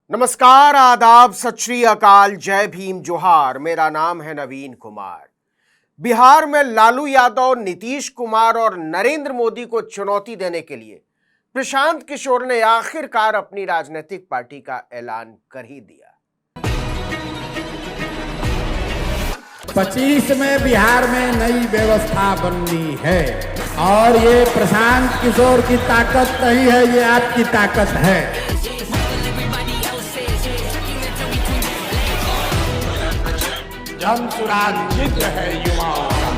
नमस्कार, आदाब, सत श्री अकाल, जय भीम, जोहार। मेरा नाम है नवीन कुमार। बिहार में लालू यादव, नीतीश कुमार और नरेंद्र मोदी को चुनौती देने के लिए प्रशांत किशोर ने आखिरकार अपनी राजनीतिक पार्टी का ऐलान कर ही दिया। 25 में बिहार में नई व्यवस्था बननी है और ये प्रशांत किशोर की ताकत नहीं है, ये आपकी ताकत है। जन सुराज जिद है युवाओं का,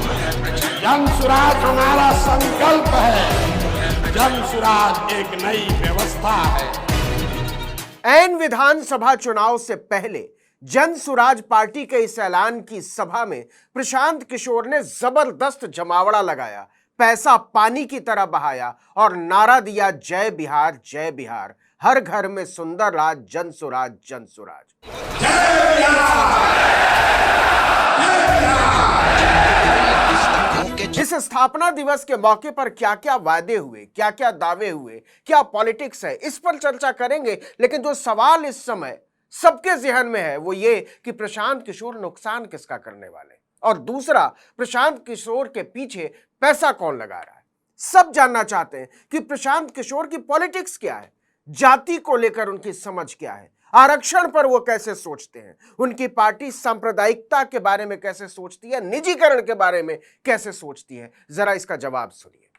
जन सुराज हमारा संकल्प है, जन सुराज एक नई व्यवस्था है। ऐन विधानसभा चुनाव से पहले जन सुराज पार्टी के इस ऐलान की सभा में प्रशांत किशोर ने जबरदस्त जमावड़ा लगाया, पैसा पानी की तरह बहाया और नारा दिया, जय बिहार, जय बिहार, हर घर में सुंदर राज, जन सुराज, जन सुराज। जय बिहार! इस स्थापना दिवस के मौके पर क्या क्या वादे हुए, क्या क्या दावे हुए, क्या पॉलिटिक्स है, इस पर चर्चा करेंगे। लेकिन जो सवाल इस समय सबके ज़हन में है वो ये कि प्रशांत किशोर नुकसान किसका करने वाले, और दूसरा, प्रशांत किशोर के पीछे पैसा कौन लगा रहा है। सब जानना चाहते हैं कि प्रशांत किशोर की पॉलिटिक्स क्या है, जाति को लेकर उनकी समझ क्या है, आरक्षण पर वो कैसे सोचते हैं, उनकी पार्टी सांप्रदायिकता के बारे में कैसे सोचती है, निजीकरण के बारे में कैसे सोचती है। जरा इसका जवाब सुनिए।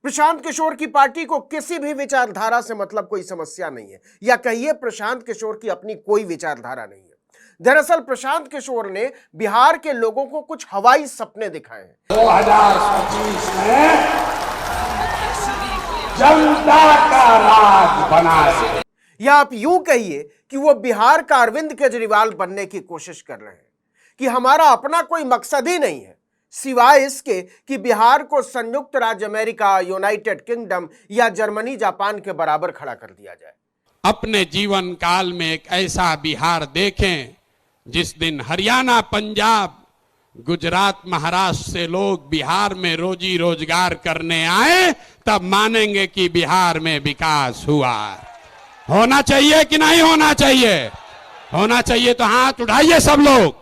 प्रशांत किशोर की पार्टी को किसी भी विचारधारा से मतलब कोई समस्या नहीं है, या कहिए प्रशांत किशोर की अपनी कोई विचारधारा नहीं है। दरअसल प्रशांत किशोर ने बिहार के लोगों को कुछ हवाई सपने दिखाए हैं। 2025 में जनता का राज बना है, या आप यूं कहिए कि वो बिहार का अरविंद केजरीवाल बनने की कोशिश कर रहे हैं कि हमारा अपना कोई मकसद ही नहीं है सिवाय इसके कि बिहार को संयुक्त राज्य अमेरिका, यूनाइटेड किंगडम या जर्मनी, जापान के बराबर खड़ा कर दिया जाए। अपने जीवन काल में एक ऐसा बिहार देखें जिस दिन हरियाणा, पंजाब, गुजरात, महाराष्ट्र से लोग बिहार में रोजी रोजगार करने आए, तब मानेंगे कि बिहार में विकास हुआ। होना चाहिए कि नहीं होना चाहिए? होना चाहिए तो हाथ उठाइए सब लोग,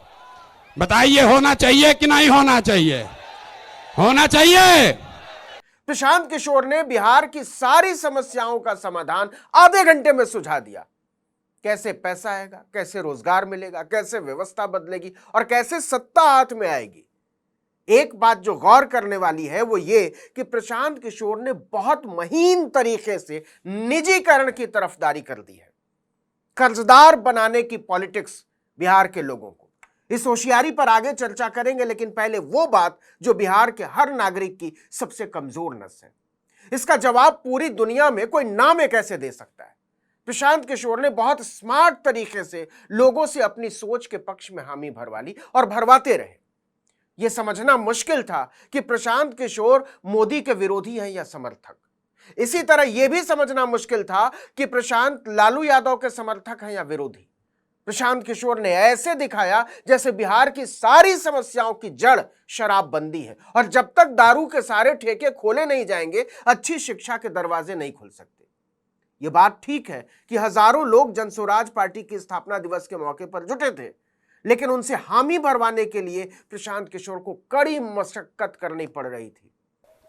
बताइए होना चाहिए कि नहीं होना चाहिए? होना चाहिए। प्रशांत किशोर ने बिहार की सारी समस्याओं का समाधान आधे घंटे में सुझा दिया। कैसे पैसा आएगा, कैसे रोजगार मिलेगा, कैसे व्यवस्था बदलेगी और कैसे सत्ता हाथ में आएगी। एक बात जो गौर करने वाली है वो ये कि प्रशांत किशोर ने बहुत महीन तरीके से निजीकरण की तरफदारी कर दी है, कर्जदार बनाने की पॉलिटिक्स बिहार के लोगों को। इस होशियारी पर आगे चर्चा करेंगे, लेकिन पहले वो बात जो बिहार के हर नागरिक की सबसे कमजोर नस है। इसका जवाब पूरी दुनिया में कोई नाम कैसे दे सकता है। प्रशांत किशोर ने बहुत स्मार्ट तरीके से लोगों से अपनी सोच के पक्ष में हामी भरवा ली और भरवाते रहे। यह समझना मुश्किल था कि प्रशांत किशोर मोदी के विरोधी हैं या समर्थक। इसी तरह यह भी समझना मुश्किल था कि प्रशांत लालू यादव के समर्थक हैं या विरोधी। प्रशांत किशोर ने ऐसे दिखाया जैसे बिहार की सारी समस्याओं की जड़ शराबबंदी है, और जब तक दारू के सारे ठेके खोले नहीं जाएंगे, अच्छी शिक्षा के दरवाजे नहीं खुल सकते। यह बात ठीक है कि हजारों लोग जनसुराज पार्टी की स्थापना दिवस के मौके पर जुटे थे, लेकिन उनसे हामी भरवाने के लिए प्रशांत किशोर को कड़ी मशक्कत करनी पड़ रही थी।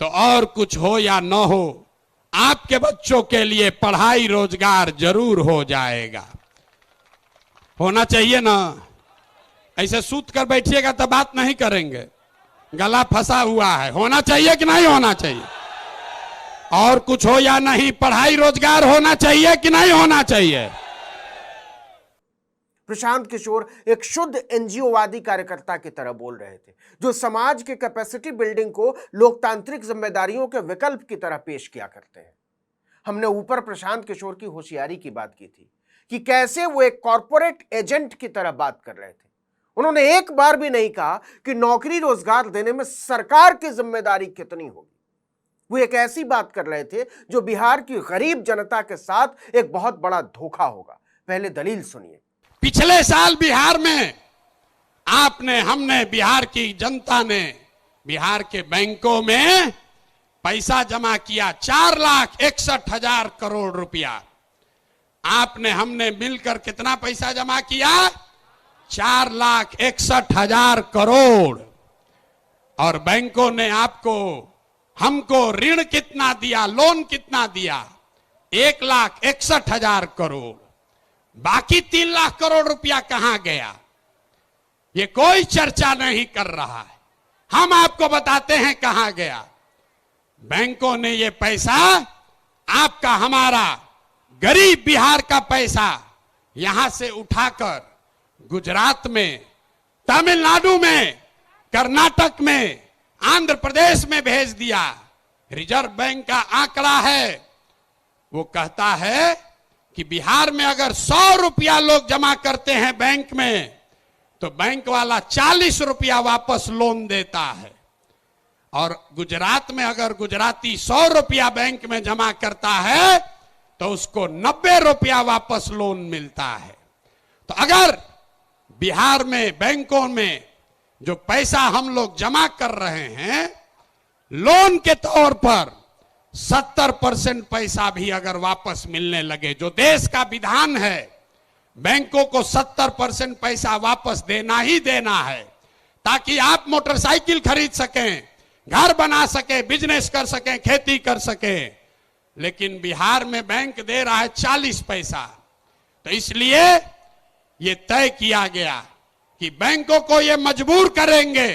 तो और कुछ हो या न हो, आपके बच्चों के लिए पढ़ाई, रोजगार जरूर हो जाएगा। होना चाहिए ना? ऐसे सूत कर बैठिएगा तो बात नहीं करेंगे, गला फंसा हुआ है। होना चाहिए कि नहीं होना चाहिए? और कुछ हो या नहीं, पढ़ाई, रोजगार होना चाहिए कि नहीं होना चाहिए? प्रशांत किशोर एक शुद्ध एनजीओवादी कार्यकर्ता की तरह बोल रहे थे, जो समाज के कैपेसिटी बिल्डिंग को लोकतांत्रिक जिम्मेदारियों के विकल्प की तरह पेश किया करते हैं। हमने ऊपर प्रशांत किशोर की होशियारी की बात की थी कि कैसे वो एक कॉरपोरेट एजेंट की तरह बात कर रहे थे। उन्होंने एक बार भी नहीं कहा कि नौकरी रोजगार देने में सरकार की जिम्मेदारी कितनी होगी। वो एक ऐसी बात कर रहे थे जो बिहार की गरीब जनता के साथ एक बहुत बड़ा धोखा होगा। पहले दलील सुनिए। पिछले साल बिहार में आपने, हमने, बिहार की जनता ने बिहार के बैंकों में पैसा जमा किया 4,61,000 करोड़ रुपया। आपने हमने मिलकर कितना पैसा जमा किया? 4,61,000 करोड़। और बैंकों ने आपको हमको ऋण कितना दिया, लोन कितना दिया? 1,61,000 करोड़। बाकी 3 लाख करोड़ रुपया कहां गया? ये कोई चर्चा नहीं कर रहा है। हम आपको बताते हैं कहां गया। बैंकों ने ये पैसा, आपका हमारा गरीब बिहार का पैसा यहां से उठाकर गुजरात में, तमिलनाडु में, कर्नाटक में, आंध्र प्रदेश में भेज दिया। रिजर्व बैंक का आंकड़ा है, वो कहता है कि बिहार में अगर 100 रुपया लोग जमा करते हैं बैंक में, तो बैंक वाला 40 रुपया वापस लोन देता है। और गुजरात में अगर गुजराती 100 रुपया बैंक में जमा करता है तो उसको 90 रुपया वापस लोन मिलता है। तो अगर बिहार में बैंकों में जो पैसा हम लोग जमा कर रहे हैं लोन के तौर पर, 70% पैसा भी अगर वापस मिलने लगे, जो देश का विधान है, बैंकों को 70% पैसा वापस देना ही देना है, ताकि आप मोटरसाइकिल खरीद सकें, घर बना सके, बिजनेस कर सकें, खेती कर सकें। लेकिन बिहार में बैंक दे रहा है 40 पैसा। तो इसलिए ये तय किया गया कि बैंकों को ये मजबूर करेंगे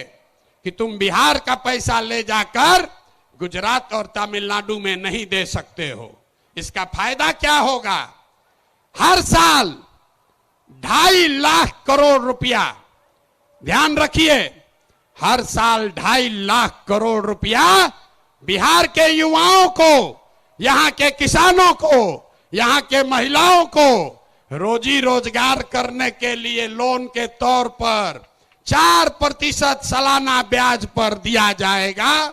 कि तुम बिहार का पैसा ले जाकर गुजरात और तमिलनाडु में नहीं दे सकते हो। इसका फायदा क्या होगा? हर साल 2.5 लाख करोड़ रुपया, ध्यान रखिए, हर साल 2.5 लाख करोड़ रुपया बिहार के युवाओं को, यहां के किसानों को, यहां के महिलाओं को रोजी रोजगार करने के लिए लोन के तौर पर 4% सालाना ब्याज पर दिया जाएगा,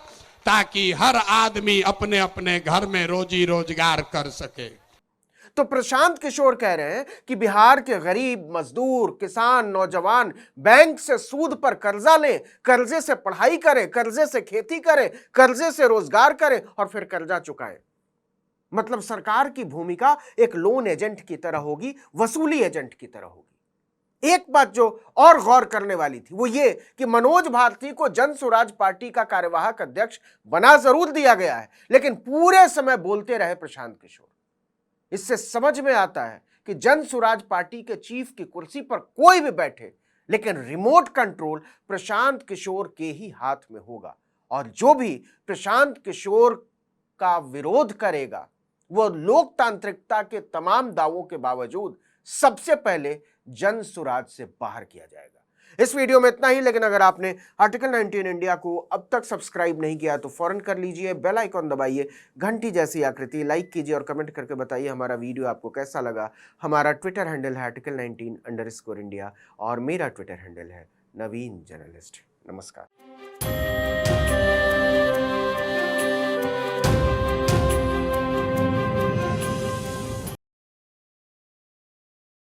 ताकि हर आदमी अपने अपने घर में रोजी रोजगार कर सके। तो प्रशांत किशोर कह रहे हैं कि बिहार के गरीब, मजदूर, किसान, नौजवान बैंक से सूद पर कर्जा लें, कर्जे से पढ़ाई करें, कर्जे से खेती करें, कर्जे से रोजगार करें और फिर कर्जा चुकाएं। मतलब सरकार की भूमिका एक लोन एजेंट की तरह होगी, वसूली एजेंट की तरह होगी। एक बात जो और गौर करने वाली थी वो ये कि मनोज भारती को जन स्वराज पार्टी का कार्यवाहक अध्यक्ष बना जरूर दिया गया है, लेकिन पूरे समय बोलते रहे प्रशांत किशोर। इससे समझ में आता है कि जन स्वराज पार्टी के चीफ की कुर्सी पर कोई भी बैठे, लेकिन रिमोट कंट्रोल प्रशांत किशोर के ही हाथ में होगा। और जो भी प्रशांत किशोर का विरोध करेगा वो लोकतांत्रिकता के तमाम दावों के बावजूद सबसे पहले जन स्वराज से बाहर किया जाएगा। इस वीडियो में इतना ही, लेकिन अगर आपने आर्टिकल 19 इंडिया को अब तक सब्सक्राइब नहीं किया तो फौरन कर लीजिए, बेल आइकॉन दबाइए, घंटी जैसी आकृति, लाइक कीजिए और कमेंट करके बताइए हमारा वीडियो आपको कैसा लगा। हमारा ट्विटर हैंडल है article19_India और मेरा ट्विटर हैंडल है नवीन जर्नलिस्ट। नमस्कार।